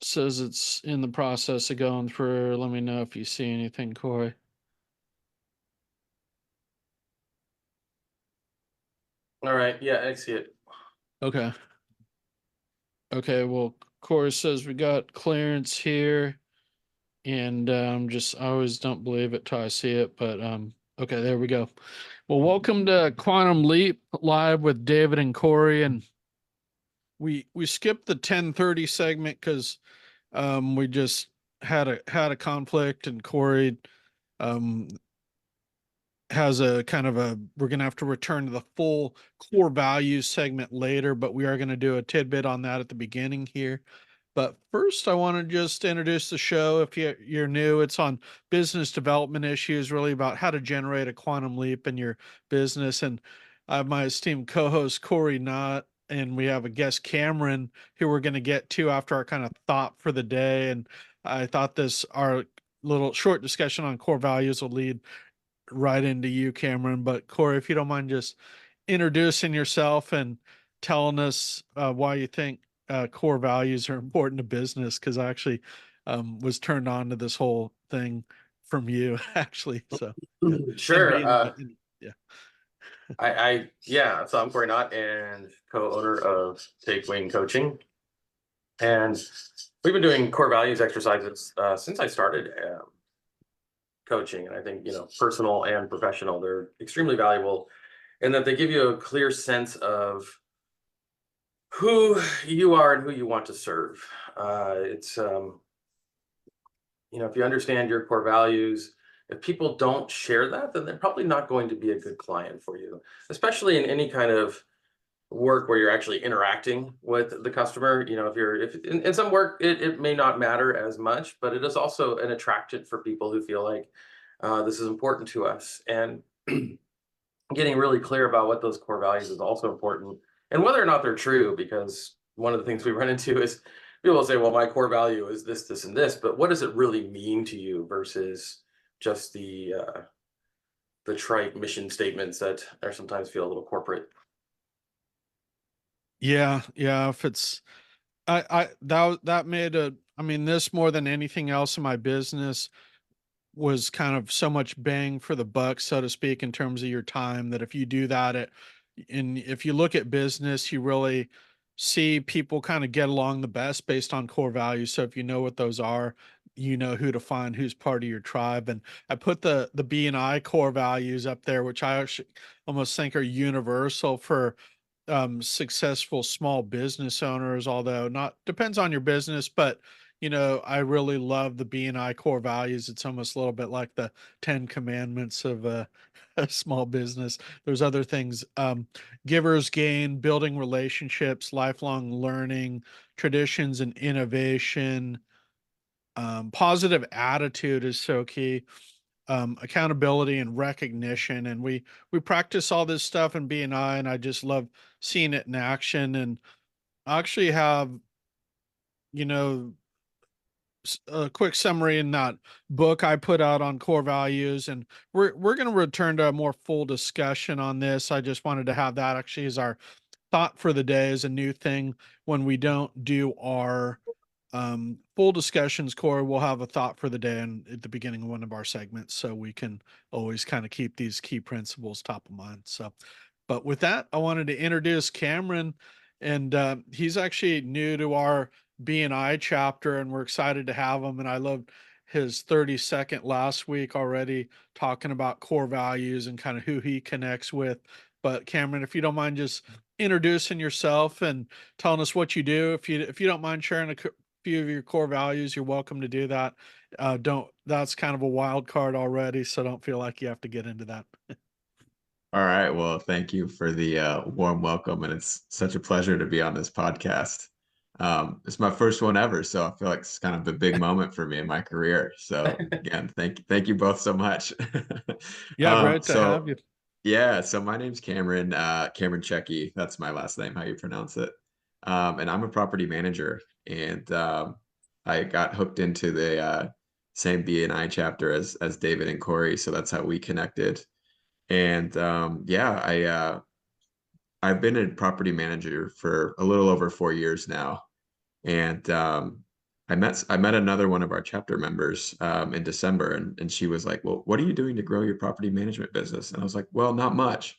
says it's in the process of going through. Let me know if you see anything, Corey. All right. Yeah, I see it. Okay. Okay. Well, Corey says we got clearance here, and just I always don't believe it till I see it, but okay, there we go. Well, welcome to Quantum Leap live with David and Corey, and we skipped the 10:30 segment because we just had a conflict, and Corey um has a kind of a we're going to have to return to the full core values segment later, but we are going to do a tidbit on that at the beginning here. But first, I want to just introduce the show. If you're new, it's on business development issues, really about how to generate a quantum leap in your business. And I have my esteemed co-host Cory Knott, and we have a guest Cameron, who we're going to get to after our kind of thought for the day. And I thought this our little short discussion on core values will lead right into you, Cameron. But Corey, if you don't mind just introducing yourself and telling us why you think core values are important to business, because I actually was turned on to this whole thing from you, actually. So, yeah. And Sure. being in yeah. Yeah. So I'm Cory Knott and co-owner of Take Wing Coaching, and we've been doing core values exercises since I started coaching. And I think personal and professional, they're extremely valuable in that they give you a clear sense of who you are and who you want to serve. It's if you understand your core values, if people don't share that, then they're probably not going to be a good client for you, especially in any kind of work where you're actually interacting with the customer. If in some work it may not matter as much, but it is also an attraction for people who feel like this is important to us. And getting really clear about what those core values is also important, and whether or not they're true, because one of the things we run into is people will say, well, my core value is this, this, and this, but what does it really mean to you versus just the trite mission statements that are sometimes feel a little corporate. Yeah, yeah. If it's that made a I mean, this more than anything else in my business was kind of so much bang for the buck, so to speak, in terms of your time, that if you do that and if you look at business, you really see people kind of get along the best based on core values. So if you know what those are, you know who to find, who's part of your tribe. And I put the B and I core values up there, which I actually almost think are universal for successful small business owners, although not depends on your business. But I really love the B&I core values. It's almost a little bit like the 10 commandments of a small business. There's other things, givers gain, building relationships, lifelong learning, traditions and innovation. Positive attitude is so key. Accountability and recognition, and we practice all this stuff in B&I, and I just love seeing it in action. And I actually have, you know a quick summary in that book I put out on core values, and we're going to return to a more full discussion on this. I just wanted to have that actually as our thought for the day, as a new thing. When we don't do our full discussions, Corey, we'll have a thought for the day and at the beginning of one of our segments, so we can always kind of keep these key principles top of mind. So, but with that, I wanted to introduce Cameron, and he's actually new to our B&I chapter, and we're excited to have him. And I loved his 30-second last week already, talking about core values and kind of who he connects with. But Cameron, if you don't mind just introducing yourself and telling us what you do. If you don't mind sharing a few of your core values, you're welcome to do that. Don't That's kind of a wild card already, so don't feel like you have to get into that. All right. Well, thank you for the warm welcome, and it's such a pleasure to be on this podcast. It's my first one ever, so I feel like it's kind of a big moment for me in my career. So again, thank you both so much. Yeah, great to have So you. yeah, so my name's Cameron, Cameron Chiechi. That's my last name, how you pronounce it. And I'm a property manager, and I got hooked into the same B&I chapter as David and Cory, so that's how we connected. And yeah, I've been a property manager for a little over 4 years now, and I met another one of our chapter members in December, and she was like, "Well, what are you doing to grow your property management business?" And I was like, "Well, not much."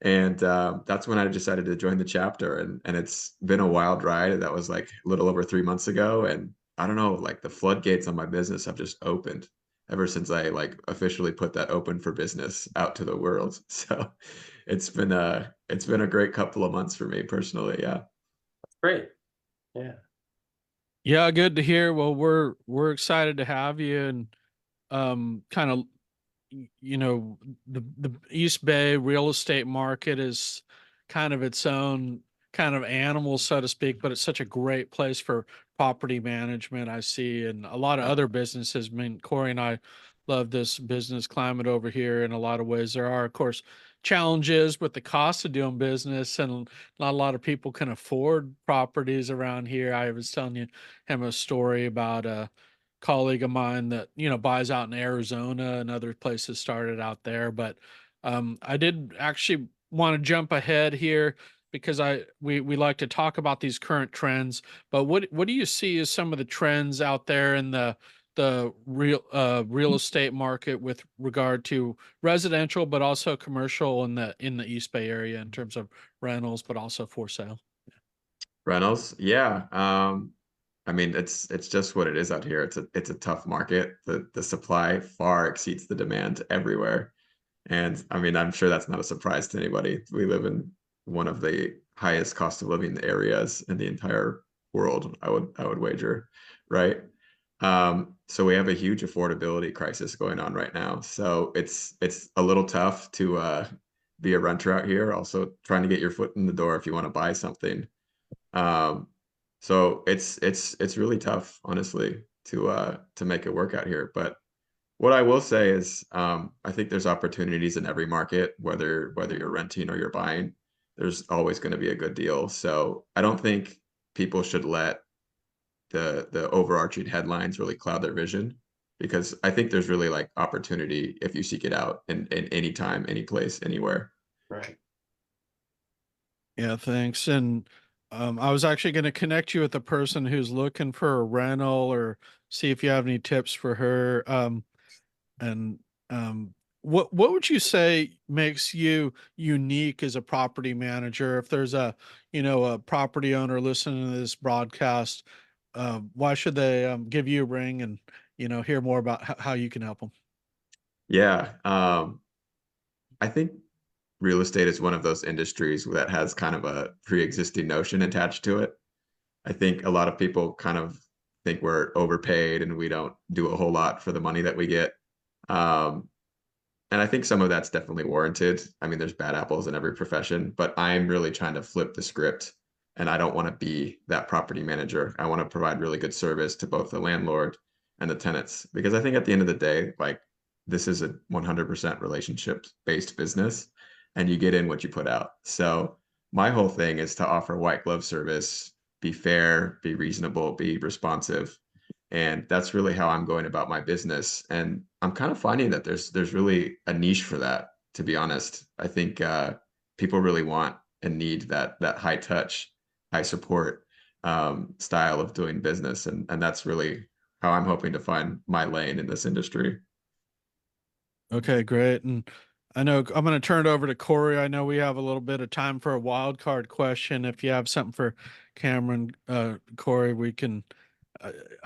And that's when I decided to join the chapter, and it's been a wild ride. That was like a little over 3 months ago, and I don't know, like the floodgates on my business have just opened ever since I like officially put that open for business out to the world. So it's been a great couple of months for me personally. Yeah. Great. Yeah. Yeah, good to hear. Well, we're excited to have you, and kind of you know, the East Bay real estate market is kind of its own kind of animal, so to speak, but it's such a great place for property management. I see, and a lot of other businesses. I mean, Corey and I love this business climate over here in a lot of ways. There are, of course, challenges with the cost of doing business, and not a lot of people can afford properties around here. I was telling him a story about colleague of mine that buys out in Arizona, and other places started out there. But I did actually want to jump ahead here because we like to talk about these current trends. But what do you see as some of the trends out there in the real estate market with regard to residential, but also commercial in the East Bay area in terms of rentals, but also for sale? Reynolds, yeah. I mean, it's just what it is out here. It's a tough market. The supply far exceeds the demand everywhere. And I mean, I'm sure that's not a surprise to anybody. We live in one of the highest cost of living areas in the entire world, I would wager, right? So we have a huge affordability crisis going on right now. So it's a little tough to be a renter out here. Also trying to get your foot in the door if you want to buy something. Um, so it's really tough, honestly, to make it work out here. But what I will say is, I think there's opportunities in every market, whether you're renting or you're buying. There's always going to be a good deal. So I don't think people should let the overarching headlines really cloud their vision, because I think there's really like opportunity if you seek it out in any time, any place, anywhere. Right. Yeah, thanks. And I was actually going to connect you with a person who's looking for a rental, or see if you have any tips for her. And what would you say makes you unique as a property manager? If there's a property owner listening to this broadcast, why should they give you a ring and hear more about how you can help them? Yeah. I think real estate is one of those industries that has kind of a pre-existing notion attached to it. I think a lot of people kind of think we're overpaid and we don't do a whole lot for the money that we get. Um, and I think some of that's definitely warranted. I mean, there's bad apples in every profession, but I'm really trying to flip the script, and I don't want to be that property manager. I want to provide really good service to both the landlord and the tenants, because I think at the end of the day, like, this is a 100% relationship based business, and you get in what you put out. So my whole thing is to offer white glove service, be fair, be reasonable, be responsive, and that's really how I'm going about my business. And I'm kind of finding that there's really a niche for that, to be honest. I think people really want and need that high touch, high support style of doing business, and that's really how I'm hoping to find my lane in this industry. Okay, great. And I know I'm going to turn it over to Corey. I know we have a little bit of time for a wild card question. If you have something for Cameron, Corey, we can.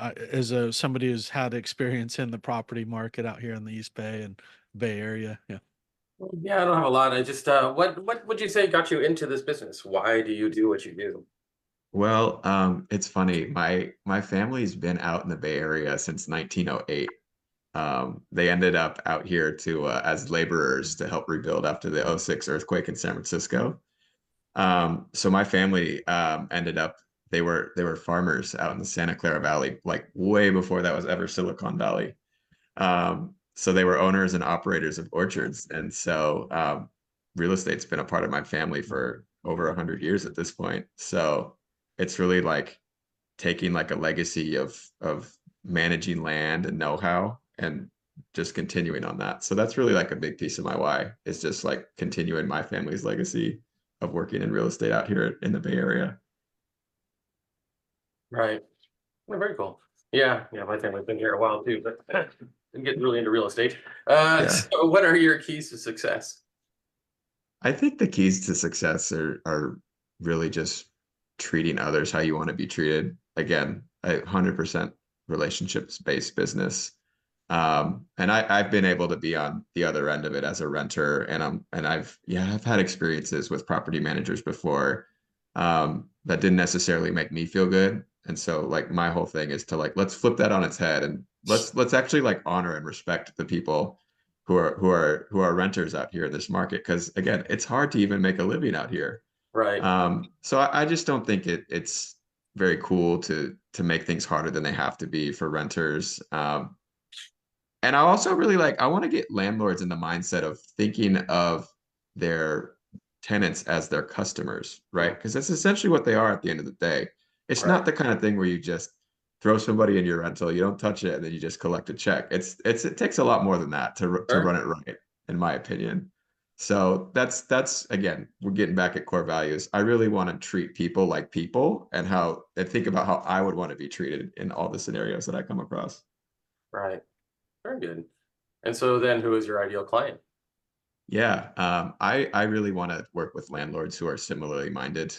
As somebody who's had experience in the property market out here in the East Bay and Bay Area, yeah. Yeah, I don't have a lot. I just what would you say got you into this business? Why do you do what you do? Well, it's funny. My family's been out in the Bay Area since 1908. They ended up out here to as laborers to help rebuild after the '06 earthquake in San Francisco. So my family ended up they were farmers out in the Santa Clara Valley, like way before that was ever Silicon Valley. So they were owners and operators of orchards, and so real estate's been a part of my family for over 100 years at this point. So it's really like taking like a legacy of managing land and know-how and just continuing on that. So that's really like a big piece of my why, is just like continuing my family's legacy of working in real estate out here in the Bay Area. Right. Oh, very cool. Yeah, my family's been here a while too, but didn't get really into real estate. Yeah. So what are your keys to success? I think the keys to success are really just treating others how you want to be treated. Again, 100% relationships based business. And I've been able to be on the other end of it as a renter, and I've had experiences with property managers before, that didn't necessarily make me feel good. And so like my whole thing is to like, let's flip that on its head and let's actually like honor and respect the people who are renters out here in this market. Because again, it's hard to even make a living out here. Right, So I just don't think it's very cool to make things harder than they have to be for renters. And I also really like, I want to get landlords in the mindset of thinking of their tenants as their customers, right? Because that's essentially what they are at the end of the day. It's not right, the kind of thing where you just throw somebody in your rental, you don't touch it, and then you just collect a check. It takes a lot more than that to sure, run it right, in my opinion. So that's again, we're getting back at core values. I really want to treat people like people and think about how I would want to be treated in all the scenarios that I come across. right. Very good. And so then who is your ideal client? Yeah, I really want to work with landlords who are similarly minded.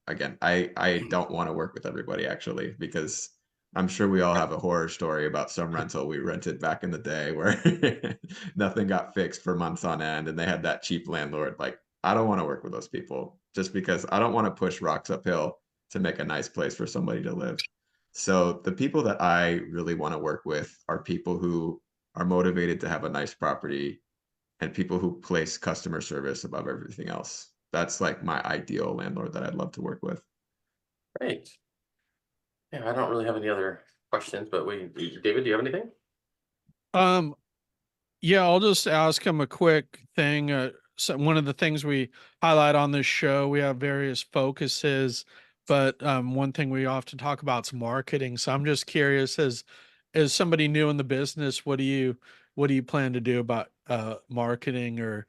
Again, I don't want to work with everybody actually, because I'm sure we all have a horror story about some rental we rented back in the day where nothing got fixed for months on end, and they had that cheap landlord. Like, I don't want to work with those people just because I don't want to push rocks uphill to make a nice place for somebody to live. So the people that I really want to work with are people who are motivated to have a nice property and people who place customer service above everything else. That's like my ideal landlord that I'd love to work with. Great. Yeah, I don't really have any other questions, but David, do you have anything? Um, yeah, I'll just ask him a quick thing. So one of the things we highlight on this show, we have various focuses, but one thing we often talk about is marketing. So I'm just curious, as somebody new in the business, what do you plan to do about marketing, or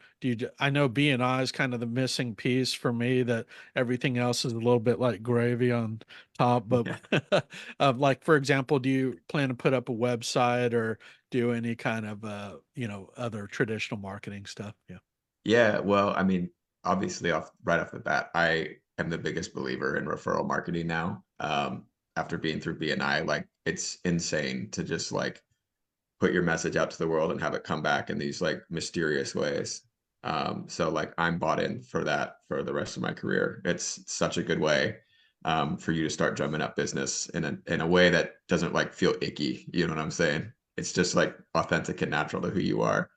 I know B&I is kind of the missing piece for me, that everything else is a little bit like gravy on top, but Yeah. like for example, do you plan to put up a website or do any kind of other traditional marketing stuff? Yeah. Yeah, well, I mean, obviously right off the bat, I am the biggest believer in referral marketing now. After being through BNI, like it's insane to just like put your message out to the world and have it come back in these like mysterious ways. So like I'm bought in for that for the rest of my career. It's such a good way for you to start drumming up business in a way that doesn't like feel icky. You know what I'm saying? It's just like authentic and natural to who you are.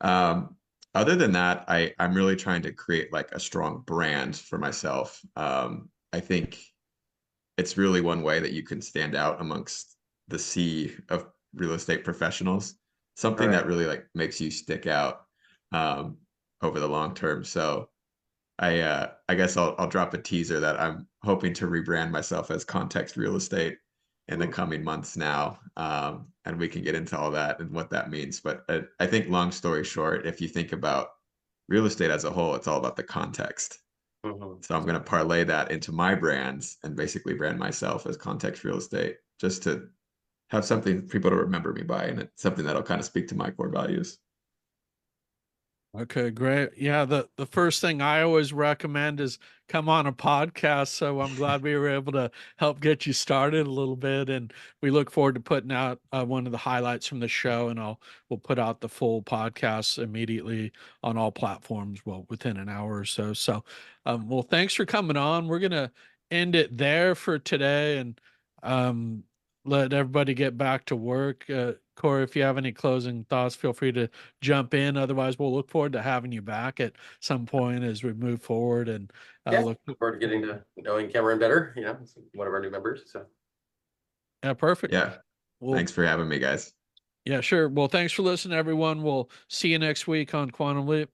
Um, Other than that, I'm really trying to create like a strong brand for myself. I think it's really one way that you can stand out amongst the sea of real estate professionals, something Right. that really like makes you stick out um, over the long term. So I guess I'll drop a teaser that I'm hoping to rebrand myself as Context Real Estate in the Ooh, coming months now, and we can get into all that and what that means. But I think long story short, if you think about real estate as a whole, it's all about the context. mhm. So I'm going to parlay that into my brands and basically brand myself as Context Real Estate, just to have something for people to remember me by, and it's something that'll kind of speak to my core values. Okay, great. Yeah, the first thing I always recommend is come on a podcast. So I'm glad we were able to help get you started a little bit, and we look forward to putting out one of the highlights from the show, and we'll put out the full podcast immediately on all platforms. Well, within an hour or so. So, well, thanks for coming on. We're gonna end it there for today, and um, let everybody get back to work. Corey, if you have any closing thoughts, feel free to jump in. Otherwise, we'll look forward to having you back at some point as we move forward, and Yeah, look. look forward to getting to knowing Cameron better, it's one of our new members. So Yeah, perfect. Yeah. Well, Thanks for having me, guys. yeah, sure. Well, thanks for listening, everyone. We'll see you next week on Quantum Leap.